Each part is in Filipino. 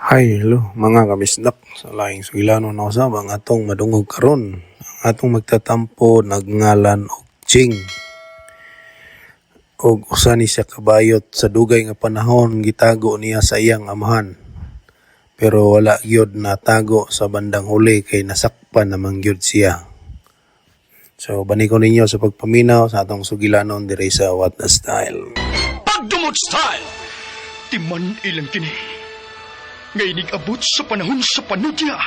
Hi, hello mga kamisdak. Sa laing sugilano na usab ang atong madungog karon. Ang atong magtatampo nagngalan og Ching. Og usa ni siya kabayot sa dugay nga panahon gitago niya sa iyang amahan. Pero wala gyud natago sa bandang huli kay nasakpan namang gyud siya. So baniko ninyo sa pagpaminaw sa atong sugilanon diri sa What the Style. Pagdumot style! Timan ilang kini. Ngay abot sa panahon sa panudya.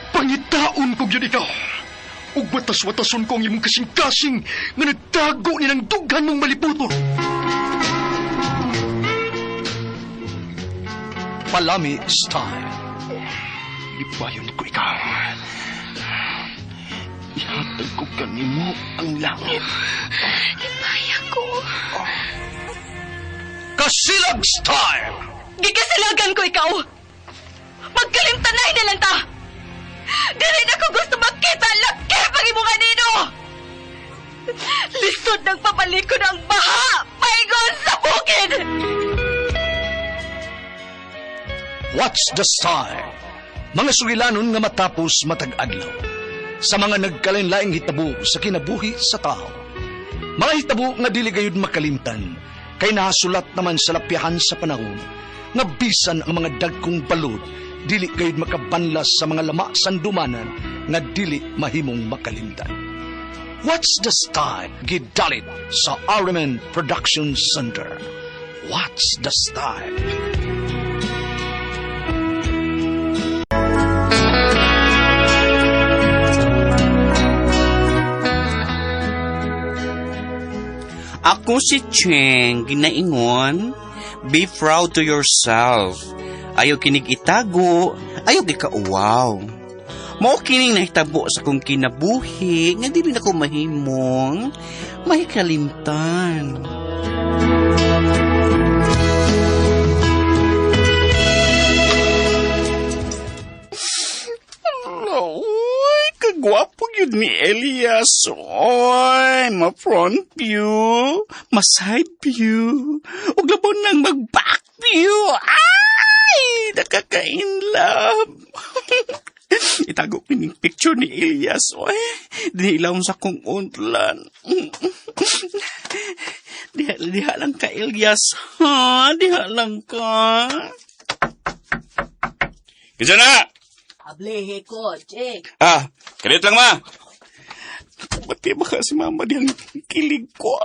Pangitaon ko yun ikaw. Ug watas-watason ko ang imong kasing-kasing nga nagtago ni ng dughan ng malibuton. Palami style. Libayon ko ikaw. Ihatag ko kanimo ang langit. Ipaya ko. Kasilag style! Gikasilagan ko ikaw. Magkalimtanay na lang ta. Dili na ko gusto makita laki pag imo kanino. Lisod ng papalikod ang baha. Paigon sa bukid. What's the style? Mga sugilanon nga matapos matag-adlaw. Sa mga nagkalain-laing hitabo sa kinabuhi sa tao. Mga hitabo nga dili gayud makalimtan. Kay nasulat naman sa lapyahan sa panahon. Nga bisan ang mga dagkong balod. Dili gayud makabanlas sa mga lama sandumanan. Nga dili mahimong makalimtan. What's the style? Gidalit sa Ariman Production Center. What's the style? Ako si Cheng, ginaingon, be proud to yourself. Ayaw kinig itago, ayaw gikauwaw. Mao kining nahitabo sa kong kinabuhi, nga di rin ako mahimong, mahikalimtan. Oy, kagwapo yun ni Elias. Oy, ma-front view, ma-side view, ug labon nang mag-back view. Ay, nakaka-inlove. Itago ko yung picture ni Elias. Oy, dinilaw sa kong untlan. Diha lang ka, Elias. Ha? Diha lang ka. Isa na! Ablehe ko, Cheng. Kalit lang, ma. Ba't ba kasi mama di ang kilig ko?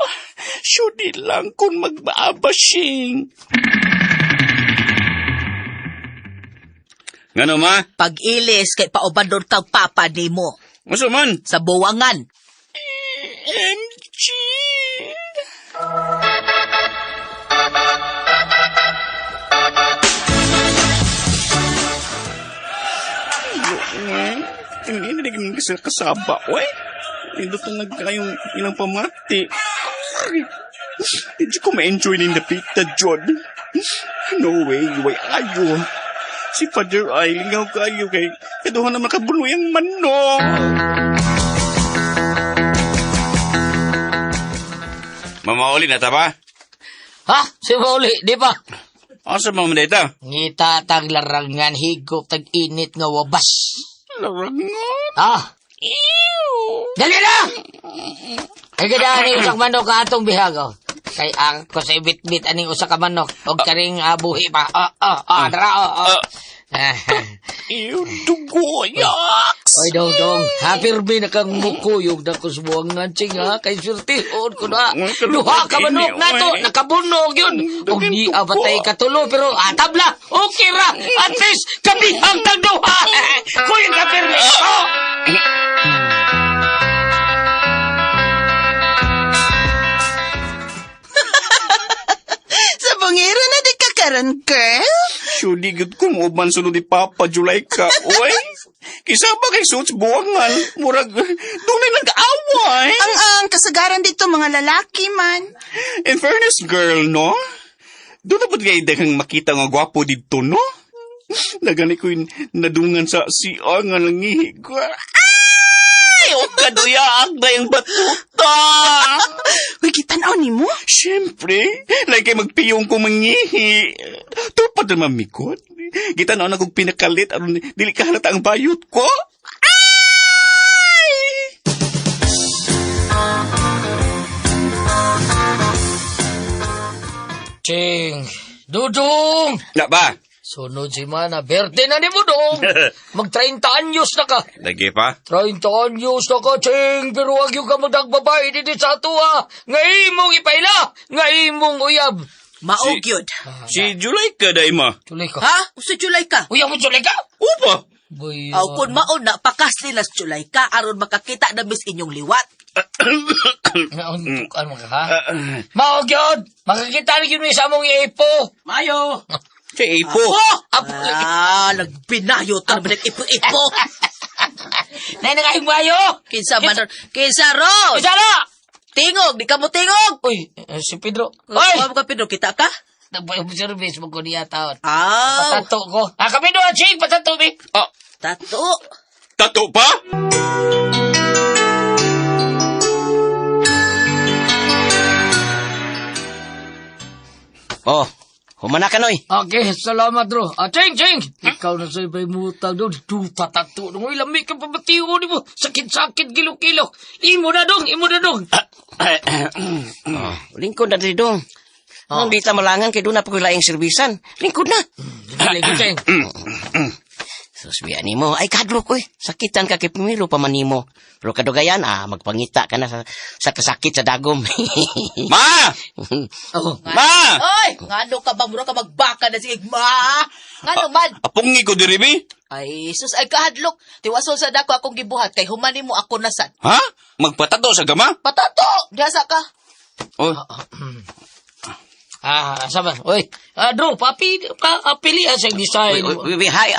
Sure lang kung magbaabashing. Ngano, ma? Pag-ilis kay paubandon kang papa ni mo Maso man? sa buwangan. MG. Hindi na naging kasaba, oy. Hindi ito nagkayong ilang pamati. Hindi ko ma-enjoy ni Napita, John. No way, way ayo. Si Father ay lingaw kayo kay kaduhan na makabuloy ang manok. Mamauli na ta ba? Ha? Si Mauli, di ba? Asa mamadeta? Ngita tag larangan higop tag init nga wabas. Larangan. Ha? Ew! Dali na! Ay ganahan ni usak manok ka atong bihago. Kay ang ko sa ibit-bit aning usa ka manok og karing buhi pa. Dara. Ew, dugo, yaks! Oy dong, hapirbi na kang mukuyog na kusbuangan Ching ha, kay surtihon ko na. Duha ka manok na to, nakabunog yun. Og ni abatay katulo, pero tabla, okay ra. At least, kabihang kang duha. Kuya ka permiso. Sa bungiro na di ka karon, girl? Sure, di gud ko mo man sunod ni Papa July ka, oy. Kisa ba kay suits buwangan? Murag, tunay nag-away. Ang kasagaran dito mga lalaki man. In fairness, girl, no? Doon na ba't kayo daghang makita nga gwapo dito, no? Nagani ko yung nadungan sa CR nga langihig ko. Ay, o kaduyaak na yung batuta. Uy, kitanaw ni mo? Siyempre, like kay magpiyong ko mangihi. Tupad na mamikot. Gitanaw na kong pinakalit aron dili ka halata ang bayot ko. Ching, Dudong! Na ba? Sunod si Mana, berte na ni mo dong. Mag 30 anyos na ka. Lagi pa? 30 anyos na ka, Ching. Pero wag yung ka magdagbabae dito sa atua. Ngay mong ipaila. Ngay mong uyab. Maog yun. Si July ka day ma. Tuloy ka. Ha? Usa Julay ka? Uyab mo tuloy ka? Upa. Boy, Aw, kung maon na, pakas nila sa Julay ka, aron makakita na bis inyong liwat. Nauntukan mo ka, ha? Maog yun. Makakita rin yun sa mong ipo. Mayo! Si Ipo. Nagbinayo ta ba nag-ipo-ipo? Nay, nangahing mayo. Kinsa man, kinsa ron? Isa na. Tingog, di ka mo tingog! Uy, si Pedro. Uy! Uy! Ka, Pedro, kita ka? Nag-service mo ko niya taon. Aw! Patato ko. Kami doon, Ching. Patato, mi. Ah, Tato! tato pa? Oh, humana ka, Noy. Okay, salamat, bro. Ching, Ching. Ikaw na sa'yo ba'y mutang doon. Patato. Nung ilamig ka pabatiyo ni mo. Sakit-sakit, gilo-kilo. Imo na dong, imo na dong. Lingkod na dito. Nang di ta malangan kay doon na pagkulaing servisan. Lingkod na. Dali ko, Ching. Susbiya nimo, ay kadlo ko sakitan ka kay pumilo pa man nimo. Pero kadugayan, magpangita ka na sa kasakit sa dagom. Ma! Oh. Ma! Oy! Ngano ka ba? Mura ka magbaka na sige, ma! Ngano man? Apungi ko diri bi? Ay, sus, ay kahadlok. Tiwason sa dako akong gibuhat, kay humani mo ako nasad. Ha? Magpatato sa gama? Patato! Diyasa ka. Oh, Saban. Uy, Drew, pili sa design.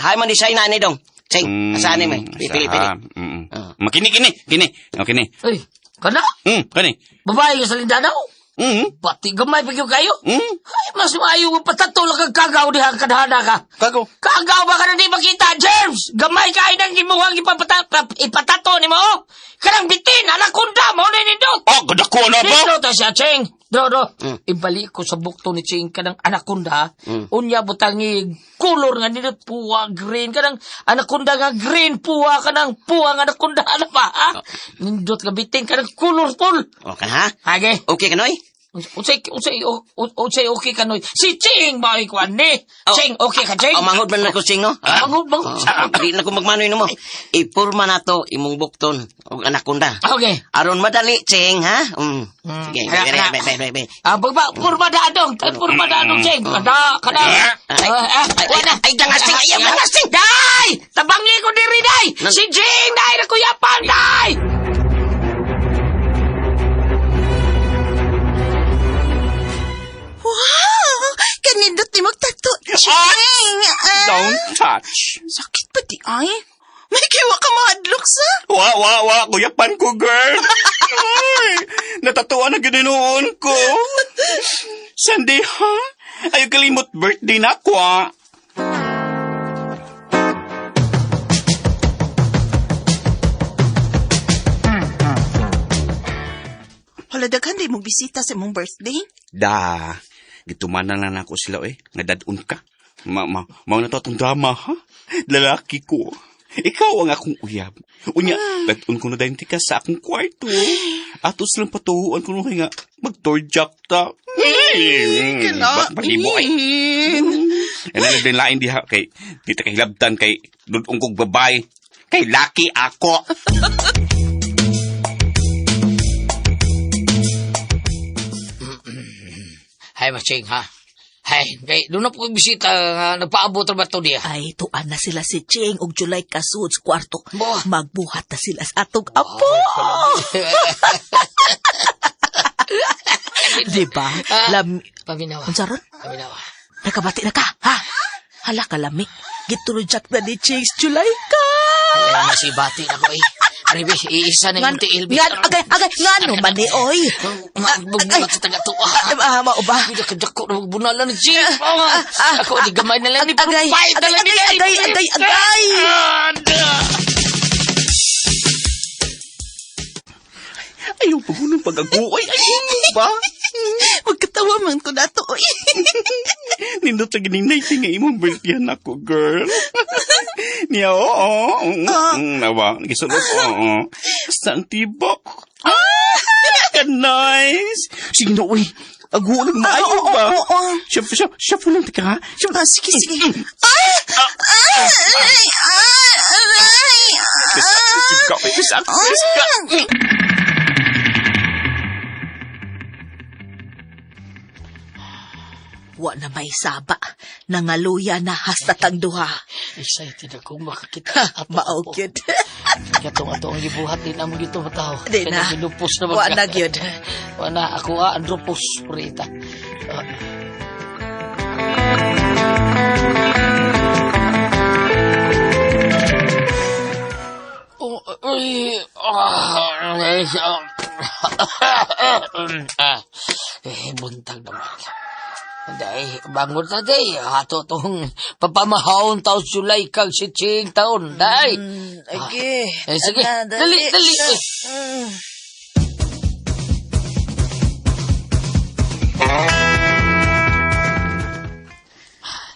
Hay man design na ni dong. Sing, asaan ni may? Pili. Makini. Kini. Uy, kana? Kani. Babae ka sa lindanaw? Pati gamay pa yung kayo? Ay, mas maayo mo patato lang kang kagaw di ang kadhana ka. Kago. Kagaw ba ka na di makita, James? Gamay ka ay nang imuhang ipatato ni mo. Kanang bitin, anakunda mo na nindot. Kadako na ba? Dito ta siya, Cheng. Do. Ibalik ko sa bukto ni Cheng kanang anakunda. Unya butangi kulor nga nindot puwa green. Kanang anakunda nga green puwa. Kanang puwa nga anakunda. Ano pa, ha? Nindot nga bitin kanang colorful. O kan ha? Hage. Okay ka, Noy? Unsay okay ka noy. Si Cheng ba ikuan ni? Cheng, okay ka, Cheng? Manghod man na ko, Sing, no? Manghod. Di na ko magmanoy no mo. Ipurma na to, imong bukton, o anakunda. Okay. Aron madali, Cheng, ha? Sige, be. Purma dadong, Cheng. Kada. Ay, dangasing, ayaw, dangasing! Day! Tabangi ko diri, day! Si Cheng, day! Nakuyapan, day! Wow! Kanindot ni magtato. Ching! Don't touch. Sakit pa di ay? May kiwa ka mahadlok sa? Wa. Kuyapan ko, girl. Ay, natatuwa na gininuon ko. Sunday, ha? Ayaw kalimot birthday na ako, Haladaghan di mong bisita sa mong birthday? Da, gitumanan na ako sila nga dadun ka. Mao na to atong drama, ha? Lalaki ko. Ikaw ang akong uyab. Unya, dadun ko na dayon ka sa akong kwarto. Atos lang patuhuan ko nung nga mag-torjak ta. Palibo ay. Yan din lain diha kay dito kay hilabtan kay dudong kong babay. Kay laki ako. Hay, Cheng, ha? Hay, doon na po bisita nagpaabot na ba ito niya? Ay, tuan na sila si Ching og July kasud sa kwarto. Bo. Magbuhat na sila sa atong apo. Diba? Paminawa. Unsaron? Paminawa. Nakabati na ka, ha? Hala ka lami. Gitulojak na ni Ching sa July ka. Ay, nasibati na ko, Rebe, iisa na yung tiil. Agay, ngano man ni, oy. Magbulat sa taga-tuwa. Mao ba? Hindi ka dako na magbunalan ni Jim. Ako, di gamay na lang ni Agay, agay. Ayaw pa ko ng pag-aguay. Ayaw mo ba? Magkatawa man ko na to. Nindot lagi ning naiti nga imong birthdayan ako, girl. Niya, oo. Nawa, nagisulot, oo. Basta ang tibok. Ka nice. Sige na, uy. Ago lang maayo ba? Siya po lang, tika ha? Sige, sige. Wa na may saba. Nangaluya na hasta tang duha. Excited ako makakita. Mao gyud. Katong ato ang gibuhat din among gito mataw. Di na. Pinupos na Wa na gyud. Wa na ako andropos prita. Buntag naman. Day, bangon na day. Hato tong papamahawon taon July kag si Ching taon. Day. Okay. Sige. Dali.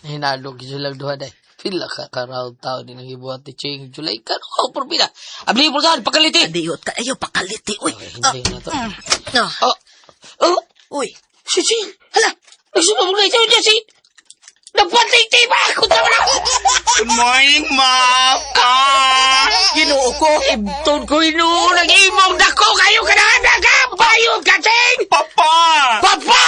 Hinalog sila duha day. Pila ka karaw taon din ang ibuhat ni Ching July kag. Oh, porbida. Abli mo saan pakaliti. Adiyot ka. Ayaw pakaliti. Uy. Hindi na to. Uy. Si Ching. Hala. Nagsunod mo na ito niya si... Nagpantay-tay ba? Kung tama na! Good morning, Mapa! Ginoo ko, ibton ko ino. Nag-imong dako kayo ka na! Nagabayod ka, Ching! Papa! Papa!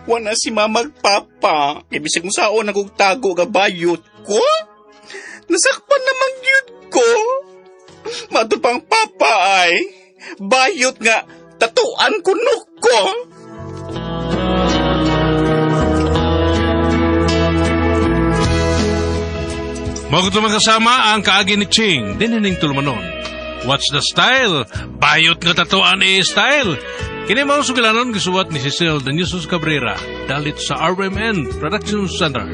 Wala si mamag papa. Ibisig mo saon nagugtago nga bayot ko? Nasakpan naman yun ko. Mato pang papa ay bayot nga tatuan kunok ko. Mga kasama ang kaagi ni Ching, dinining tulumanon. What's the style? Bayot nga tatuan style. Kini mao sugilanon gisuwat ni Cecil Daniusos Cabrera dalit sa RMN Production Center.